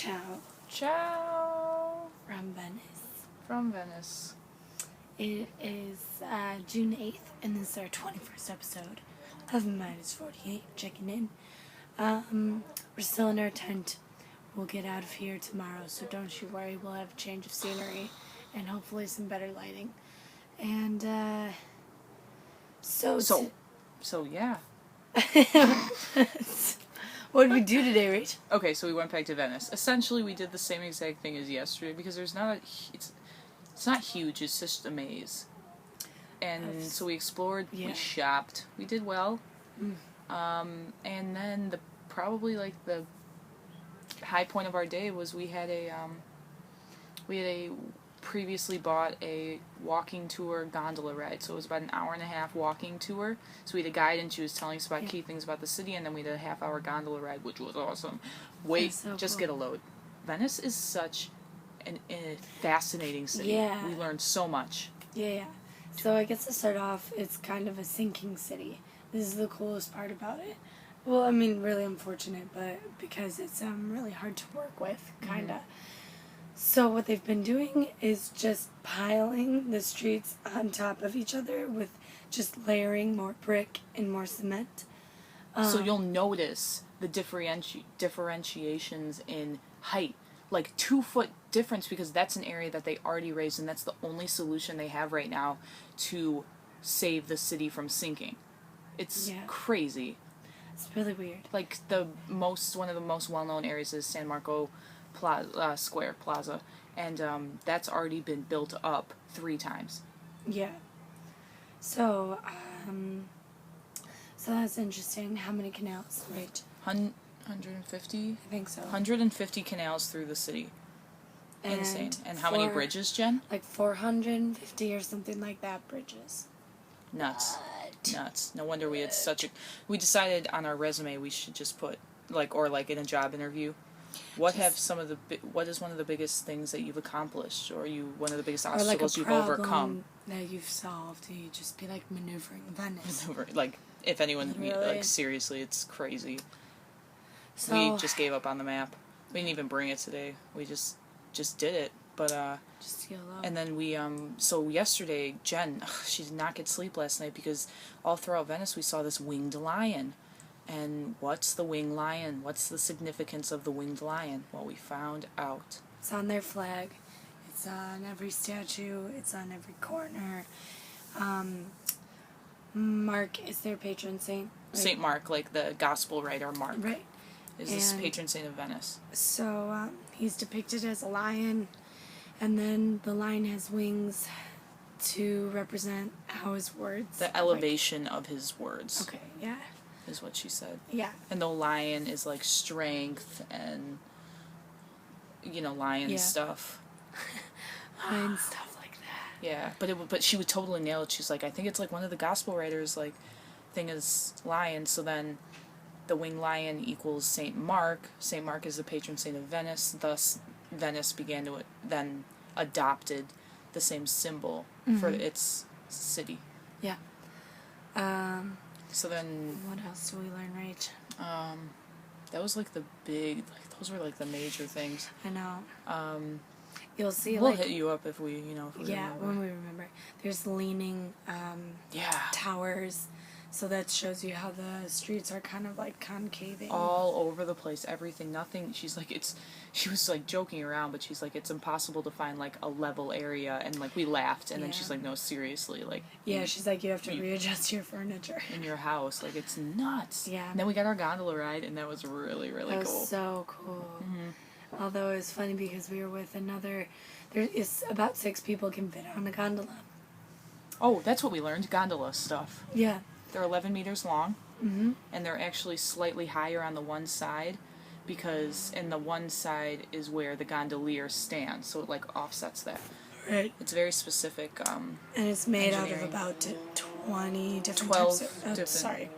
Ciao. Ciao. From Venice. From Venice. It is June 8th, and this is our 21st episode of Minus 48, checking in. We're still in our tent. We'll get out of here tomorrow, so don't you worry. We'll have a change of scenery and hopefully some better lighting. And, So yeah. What did we do today, Rach? Okay, so we went back to Venice. Essentially, we did the same exact thing as yesterday because there's not it's not huge. It's just a maze. And so we explored. Yeah. We shopped. We did well. And then probably the high point of our day was we had a previously bought a walking tour gondola ride. So it was about an hour and a half walking tour. So we had a guide and she was telling us about key things about the city, and then we did a half-hour gondola ride, which was awesome. Wait, so just cool. Get a load. Venice is such a fascinating city. Yeah. We learned so much. Yeah. So I guess to start off, it's kind of a sinking city. This is the coolest part about it. Well, I mean, really unfortunate, but because it's really hard to work with, kind of. So what they've been doing is just piling the streets on top of each other with just layering more brick and more cement. So you'll notice the differentiations in height. Like 2-foot difference, because that's an area that they already raised, and that's the only solution they have right now to save the city from sinking. It's crazy. It's really weird. Like one of the most well-known areas is San Marco Plaza, and that's already been built up 3 times. Yeah. So that's interesting. How many canals, right? 150? I think so. 150 canals through the city. And insane. And how many bridges, Jen? Like 450 or something like that bridges. Nuts. Nuts. No wonder we had we decided on our resume we should just put, in a job interview, what is one of the biggest things that you've accomplished, or one of the biggest obstacles you've overcome? That you've solved, and you just be like maneuvering Venice. If anyone, seriously, it's crazy. So, we just gave up on the map. We didn't even bring it today. We just did it. But just YOLO. And then we so yesterday Jen, she did not get sleep last night because all throughout Venice we saw this winged lion. And what's the winged lion? What's the significance of the winged lion? Well, we found out. It's on their flag. It's on every statue. It's on every corner. Mark is their patron saint. Right? Saint Mark, like the gospel writer Mark. Right. Is the patron saint of Venice. So he's depicted as a lion, and then the lion has wings to represent how his words... The elevation of his words. Okay, yeah. Is what she said. Yeah. And the lion is like strength and, lion stuff. Lion stuff like that. Yeah, but she would totally nail it. She's like, I think it's like one of the gospel writers, thing is lion, so then the winged lion equals Saint Mark. Saint Mark is the patron saint of Venice, thus Venice began to then adopted the same symbol for its city. Yeah. So then... What else do we learn, right? That was those were the major things. I know. You'll see, we'll hit you up if we, remember. When we remember. There's leaning towers, so that shows you how the streets are kind of concaving. All over the place, everything, nothing. She's like, she was joking around, but she's like, it's impossible to find a level area, and we laughed, and then she's like, no, seriously, she's like, you have to readjust your furniture in your house, it's nuts. Yeah. And then we got our gondola ride, and that was really, really cool. That was so cool. Although it was funny because we were with it's about 6 people can fit on a gondola. Oh, that's what we learned, gondola stuff. Yeah. They're 11 meters long, and they're actually slightly higher on the one side, because in the one side is where the gondolier stands, so it offsets that. Right. It's very specific. And it's made out of about 20 different 12 types of... okay.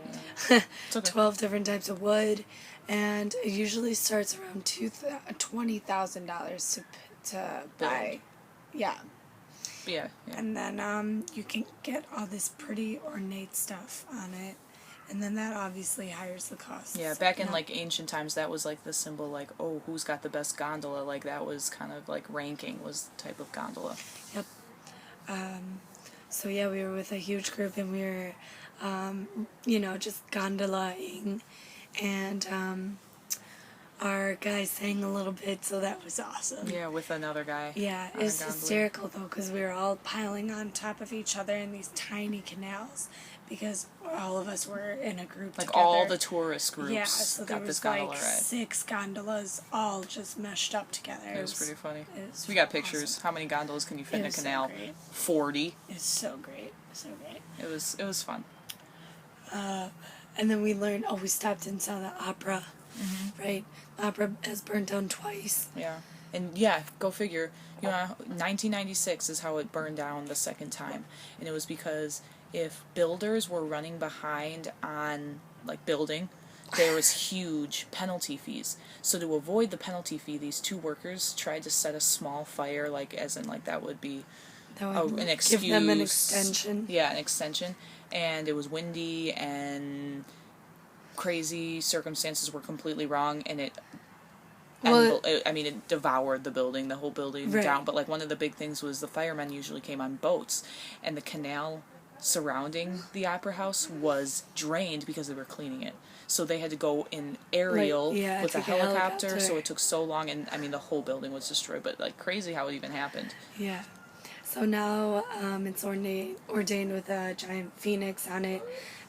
12 different types of wood, and it usually starts around $20,000 to buy. Yeah. Yeah. And then you can get all this pretty ornate stuff on it, and then that obviously hires the costs. Yeah, back in like ancient times, that was like the symbol, like, oh, who's got the best gondola? Like that was kind of like ranking was the type of gondola. Yep. So yeah, we were with a huge group, and we were, just gondolaing, and our guy sang a little bit, so that was awesome. Yeah, with another guy. Yeah, it was hysterical though, because we were all piling on top of each other in these tiny canals, because all of us were in a group like together. All the tourist groups yeah, so there got this was gondola like ride. 6 gondolas all just meshed up together. It was pretty funny. We got pictures. Awesome. How many gondolas can you fit in a canal? So great. 40. It's so great. So great. It was fun. And then we learned, we stopped and saw the opera, right? The opera has burned down twice. Yeah. And yeah, go figure. 1996 is how it burned down the second time. And it was because if builders were running behind on, like, building, there was huge penalty fees. So to avoid the penalty fee, these 2 workers tried to set a small fire, like, as in, like, that would be an excuse. Give them an extension. Yeah, an extension. And it was windy, and crazy circumstances were completely wrong, and it devoured the building, the whole building down. But, like, one of the big things was the firemen usually came on boats, and the canal surrounding the opera house was drained because they were cleaning it. So they had to go in aerial with a helicopter, so it took so long, and, the whole building was destroyed. But, like, crazy how it even happened. Yeah. So now it's ordained with a giant phoenix on it,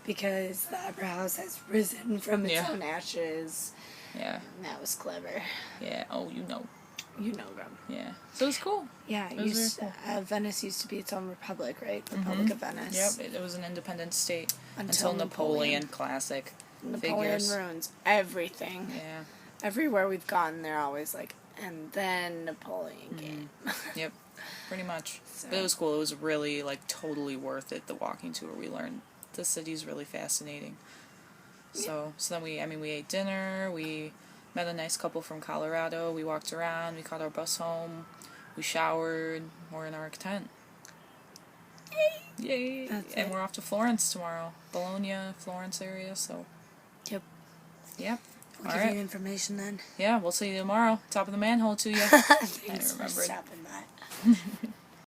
because the opera house has risen from its own ashes. Yeah. And that was clever. Yeah. Oh, you know. You know them. Yeah. So it was cool. Yeah. Venice used to be its own republic, right? Republic of Venice. Yep. It was an independent state until Napoleon. Classic. Napoleon ruins everything. Yeah. Everywhere we've gone, they're always like, and then Napoleon came. Yep. Pretty much. So. But it was cool. It was really, like, totally worth it, the walking tour. We learned the city's really fascinating. So then we ate dinner, we met a nice couple from Colorado, we walked around, we caught our bus home, we showered, we're in our tent. Yay! And we're off to Florence tomorrow. Bologna, Florence area, so. Yep. We'll All give you information then. Yeah, we'll see you tomorrow. Top of the manhole to you. Thanks for stopping by.